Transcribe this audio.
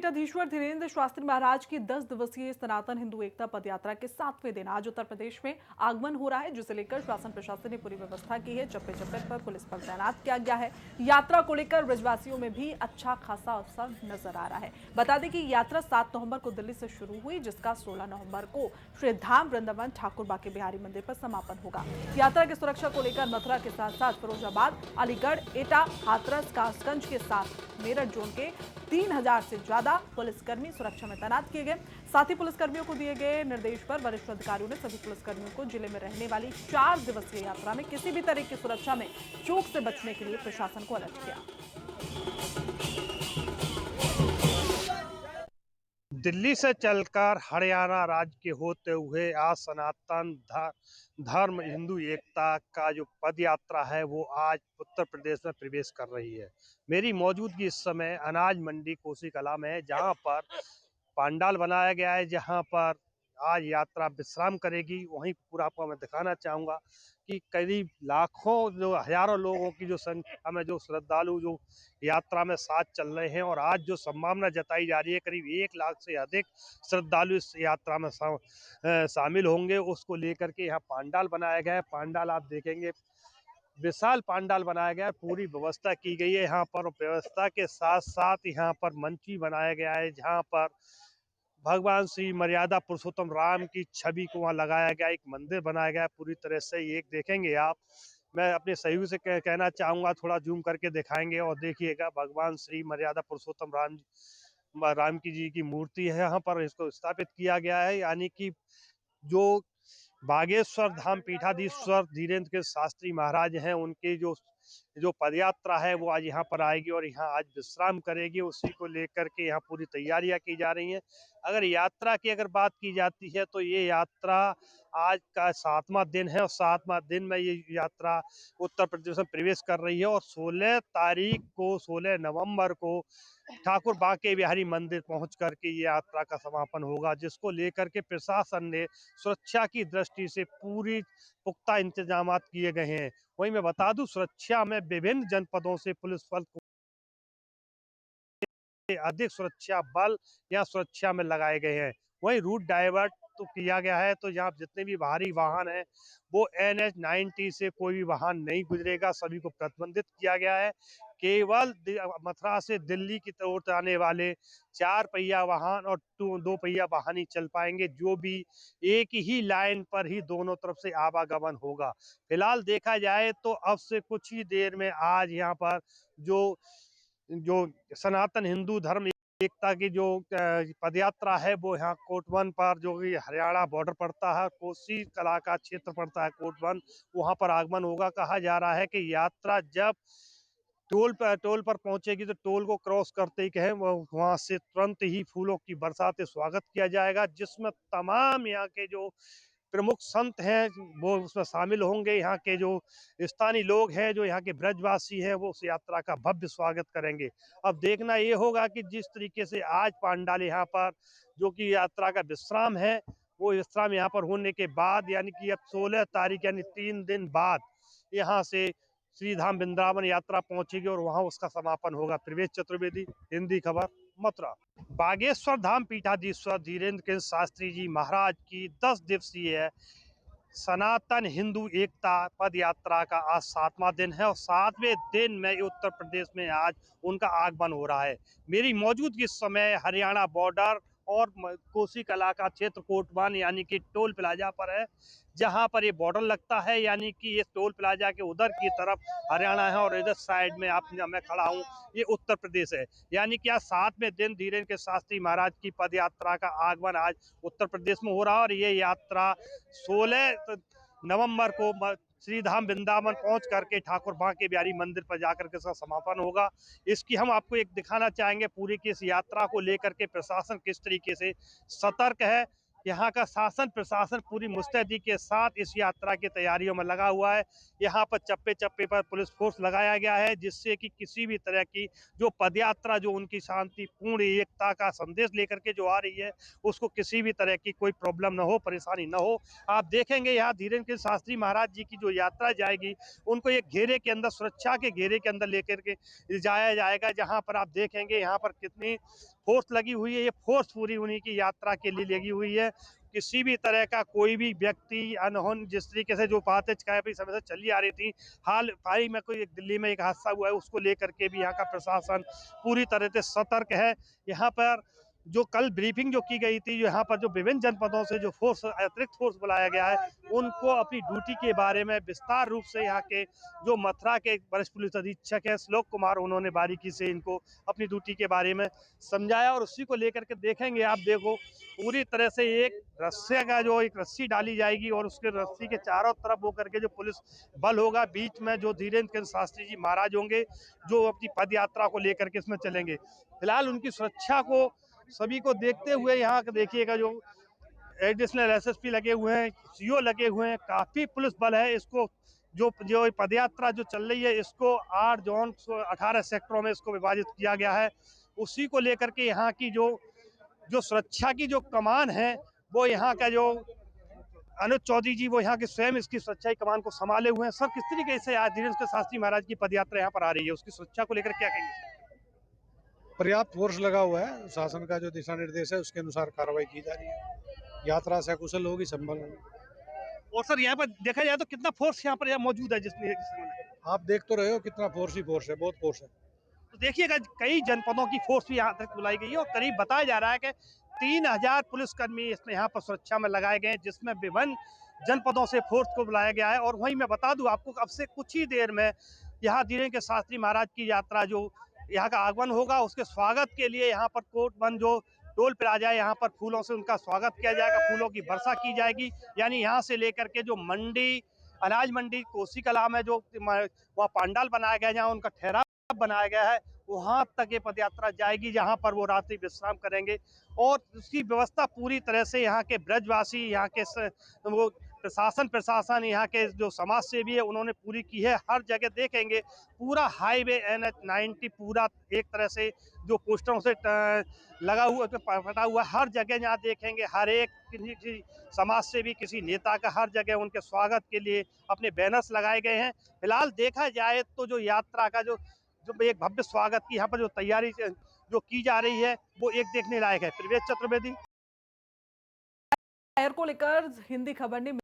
पीठाधीश्वर धीरेन्द्र शास्त्री महाराज की 10 दिवसीय सनातन हिंदू एकता पदयात्रा के 7वें दिन आज उत्तर प्रदेश में आगमन हो रहा है, जिसे लेकर शासन प्रशासन ने पूरी व्यवस्था की है। चप्पे चप्पे पर पुलिस बल तैनात किया गया है। यात्रा को लेकर ब्रजवासियों में भी अच्छा खासा उत्साह नजर आ रहा है। बता दें कि यात्रा 7 नवंबर को दिल्ली से शुरू हुई, जिसका 16 नवंबर को श्री धाम वृंदावन ठाकुर बाके बिहारी मंदिर पर समापन होगा। यात्रा की सुरक्षा को लेकर मथुरा के साथ साथ फिरोजाबाद, अलीगढ़, एटा, हाथरस, कासगंज के साथ मेरठ जोन के 3000 से ज्यादा पुलिसकर्मी सुरक्षा में तैनात किए गए। साथ ही पुलिसकर्मियों को दिए गए निर्देश पर वरिष्ठ अधिकारियों ने सभी पुलिसकर्मियों को जिले में रहने वाली 4 दिवसीय यात्रा में किसी भी तरह की सुरक्षा में चूक से बचने के लिए प्रशासन को अलर्ट किया। दिल्ली से चलकर हरियाणा राज्य के होते हुए आज सनातन धर्म हिंदू एकता का जो पद यात्रा है वो आज उत्तर प्रदेश में प्रवेश कर रही है। मेरी मौजूदगी इस समय अनाज मंडी कोसी कला में है, जहां पर पंडाल बनाया गया है, जहां पर आज यात्रा विश्राम करेगी। वहीं पूरा आपको मैं दिखाना चाहूँगा कि करीब लाखों जो हजारों लोगों की जो संख्या में जो श्रद्धालु जो यात्रा में साथ चल रहे हैं, और आज जो संभावना जताई जा रही है करीब 1 लाख से अधिक श्रद्धालु इस यात्रा में शामिल होंगे, उसको लेकर के यहाँ पंडाल बनाया गया है। पंडाल आप देखेंगे, विशाल पंडाल बनाया गया है, पूरी व्यवस्था की गई है। यहाँ पर व्यवस्था के साथ साथ यहाँ पर मंच भी बनाया गया है, जहाँ पर भगवान श्री मर्यादा पुरुषोत्तम राम की छवि को वहाँ लगाया गया, एक मंदिर बनाया गया पूरी तरह से। एक देखेंगे आप, मैं अपने सहयोग से कहना चाहूँगा, थोड़ा जूम करके दिखाएंगे और देखिएगा, भगवान श्री मर्यादा पुरुषोत्तम राम की जी की मूर्ति है, यहाँ पर इसको स्थापित किया गया है। यानी कि जो बागेश्वर धाम पीठाधीश्वर धीरेन्द्र के शास्त्री महाराज हैं, उनकी जो जो पदयात्रा है वो आज यहाँ पर आएगी और यहाँ आज विश्राम करेगी। उसी को लेकर के यहाँ पूरी तैयारियां की जा रही हैं। अगर यात्रा की बात की जाती है तो ये यात्रा आज का 7वां दिन है, और 7वां दिन में ये यात्रा उत्तर प्रदेश में प्रवेश कर रही है। और 16 नवंबर को ठाकुर बाके बिहारी मंदिर पहुंच करके ये यात्रा का समापन होगा, जिसको लेकर के प्रशासन ने सुरक्षा की दृष्टि से पूरी पुख्ता इंतजाम किए गए हैं। वहीं मैं बता दूं, सुरक्षा में विभिन्न जनपदों से पुलिस बल को अधिक सुरक्षा बल यहाँ सुरक्षा में लगाए गए हैं। वहीं रूट डाइवर्ट तो किया गया है, तो यहाँ जितने भी भारी वाहन हैं वो NH 90 से कोई भी वाहन नहीं गुजरेगा, सभी को प्रतिबंधित किया गया है। केवल मथुरा से दिल्ली की तरफ आने वाले 4 पहिया वाहन और 2 पहिया वाहन ही चल पाएंगे, जो भी एक ही लाइन पर ही दोनों तरफ से आवागमन होगा। फिलहाल देखा जाए तो अब से कुछ ही देर में आज यहाँ पर जो जो सनातन हिंदू धर्म एकता की जो पदयात्रा है वो यहाँ कोटवन पर, जो कि हरियाणा बॉर्डर पड़ता है, कोसी कला का क्षेत्र पड़ता है कोटवन, वहां पर आगमन होगा। कहा जा रहा है कि यात्रा जब टोल पर पहुंचेगी तो टोल को क्रॉस करते ही कहें वहां से तुरंत ही फूलों की बरसात से स्वागत किया जाएगा, जिसमें तमाम यहाँ के जो प्रमुख संत हैं वो उसमें शामिल होंगे। यहाँ के जो स्थानीय लोग हैं, जो यहाँ के ब्रजवासी हैं, वो उस यात्रा का भव्य स्वागत करेंगे। अब देखना ये होगा कि जिस तरीके से आज पंडाल यहाँ पर जो कि यात्रा का विश्राम है, वो विश्राम यहाँ पर होने के बाद, यानी कि अब 16 तारीख यानी 3 दिन बाद यहाँ से श्री धाम वृंदावन यात्रा पहुंचेगी और वहां उसका समापन होगा। प्रवेश चतुर्वेदी, हिंदी खबर, मथुरा। बागेश्वर धाम पीठाधीश्वर धीरेन्द्र के शास्त्री जी महाराज की 10 दिवसीय सनातन हिंदू एकता पद यात्रा का आज 7वां दिन है, और 7वें दिन में उत्तर प्रदेश में आज उनका आगमन हो रहा है। मेरी मौजूदगी इस समय हरियाणा बॉर्डर और कोसी कला का क्षेत्र कोटवान यानी कि टोल प्लाजा पर है, जहां पर ये बॉर्डर लगता है। यानी कि ये टोल प्लाजा के उधर की तरफ हरियाणा है और इधर साइड में मैं खड़ा हूँ, ये उत्तर प्रदेश है। यानी कि आज 7वें दिन धीरेन्द्र के शास्त्री महाराज की पद यात्रा का आगमन आज उत्तर प्रदेश में हो रहा है, और ये यात्रा 16 नवंबर को श्री धाम वृंदावन पहुंच करके ठाकुर बाके बिहारी मंदिर पर जाकर के इसका समापन होगा। इसकी हम आपको एक दिखाना चाहेंगे पूरी की इस यात्रा को लेकर के प्रशासन किस तरीके से सतर्क है। यहाँ का शासन प्रशासन पूरी मुस्तैदी के साथ इस यात्रा की तैयारियों में लगा हुआ है। यहाँ पर चप्पे चप्पे पर पुलिस फोर्स लगाया गया है, जिससे कि किसी भी तरह की जो पदयात्रा जो उनकी शांतिपूर्ण एकता का संदेश लेकर के जो आ रही है, उसको किसी भी तरह की कोई प्रॉब्लम ना हो, परेशानी ना हो। आप देखेंगे यहाँ धीरेन्द्र के शास्त्री महाराज जी की जो यात्रा जाएगी, उनको एक घेरे के अंदर, सुरक्षा के घेरे के अंदर लेकर के जाया जाएगा, जहाँ पर आप देखेंगे यहाँ पर कितनी फोर्स लगी हुई है, ये फोर्स पूरी उन्हीं की यात्रा के लिए लगी हुई है। किसी भी तरह का कोई भी व्यक्ति अनहोन जिस तरीके से जो बातें काफी समय से चली आ रही थी, हाल ही में कोई एक दिल्ली में एक हादसा हुआ है, उसको लेकर के भी यहाँ का प्रशासन पूरी तरह से सतर्क है। यहाँ पर जो कल ब्रीफिंग जो की गई थी, यहाँ पर जो विभिन्न जनपदों से जो फोर्स अतिरिक्त फोर्स बुलाया गया है, उनको अपनी ड्यूटी के बारे में विस्तार रूप से यहाँ के जो मथुरा के वरिष्ठ पुलिस अधीक्षक है श्लोक कुमार, उन्होंने बारीकी से इनको अपनी ड्यूटी के बारे में समझाया और उसी को लेकर के देखेंगे। आप देखो पूरी तरह से एक रस्से का जो एक रस्सी डाली जाएगी और उसके रस्सी के चारों तरफ होकर के जो पुलिस बल होगा, बीच में जो धीरेन्द्र चंद्र शास्त्री जी महाराज होंगे जो अपनी पद यात्रा को लेकर के इसमें चलेंगे। फिलहाल उनकी सुरक्षा को सभी को देखते हुए यहाँ देखिएगा जो एडिशनल एसएसपी लगे हुए हैं, सीओ लगे हुए हैं, काफी पुलिस बल है। इसको जो जो पदयात्रा जो चल रही है, इसको 8 जोन 18 सेक्टरों में इसको विभाजित किया गया है। उसी को लेकर के यहाँ की जो जो सुरक्षा की जो कमान है, वो यहाँ का जो अनुज चौधरी जी, वो यहाँ के स्वयं इसकी सुरक्षा की कमान को संभाले हुए हैं। सर, किस तरीके से आज धीरेन्द्र शास्त्री महाराज की पदयात्रा यहाँ पर आ रही है, उसकी सुरक्षा को लेकर क्या कहेंगे? पर्याप्त फोर्स लगा हुआ है। शासन का जो दिशा निर्देश है उसके अनुसार कार्रवाई की जा रही है। यात्रा सकुशल होगी, संभल होगी। और सर यहाँ पर देखा जाए तो कितना फोर्स यहाँ पर मौजूद है जिसमें आप देख तो रहे हो कितना फोर्स ही फोर्स है, बहुत फोर्स है। तो देखिएगा कई जनपदों की फोर्स भी यहाँ तक बुलाई गई है और करीब बताया जा रहा है कि 3000 पुलिसकर्मी इसमें यहाँ पर सुरक्षा में लगाए गए हैं, जिसमें विभिन्न जनपदों से फोर्स को बुलाया गया है। और वहीं मैं बता दूं आपको, अब से कुछ ही देर में यहाँ धीरेन्द्र के शास्त्री महाराज की यात्रा जो यहाँ का आगमन होगा, उसके स्वागत के लिए यहाँ पर कोर्ट बंद जो टोल प्लाजा है, यहाँ पर फूलों से उनका स्वागत किया जाएगा, फूलों की वर्षा की जाएगी। यानी यहाँ से लेकर के जो मंडी, अनाज मंडी कोसी कला में जो वहाँ पंडाल बनाया गया है, जहाँ उनका ठहराव बनाया गया है, वहां तक ये पदयात्रा जाएगी, जहां पर वो रात्रि विश्राम करेंगे। और उसकी व्यवस्था पूरी तरह से यहाँ के ब्रजवासी, यहाँ के वो प्रशासन यहाँ के जो समाज सेवी है, उन्होंने पूरी की है। हर जगह देखेंगे पूरा हाईवे NH 90 पूरा एक तरह से जो पोस्टरों से लगा हुआ फटा हुआ, हर जगह जहाँ देखेंगे हर एक किसी समाज सेवी, किसी नेता का हर जगह उनके स्वागत के लिए अपने बैनर्स लगाए गए हैं। फिलहाल देखा जाए तो जो यात्रा का जो एक भव्य स्वागत की यहाँ पर जो तैयारी जो की जा रही है, वो एक देखने लायक है। प्रवेश चतुर्वेदी को लेकर हिंदी खबर ने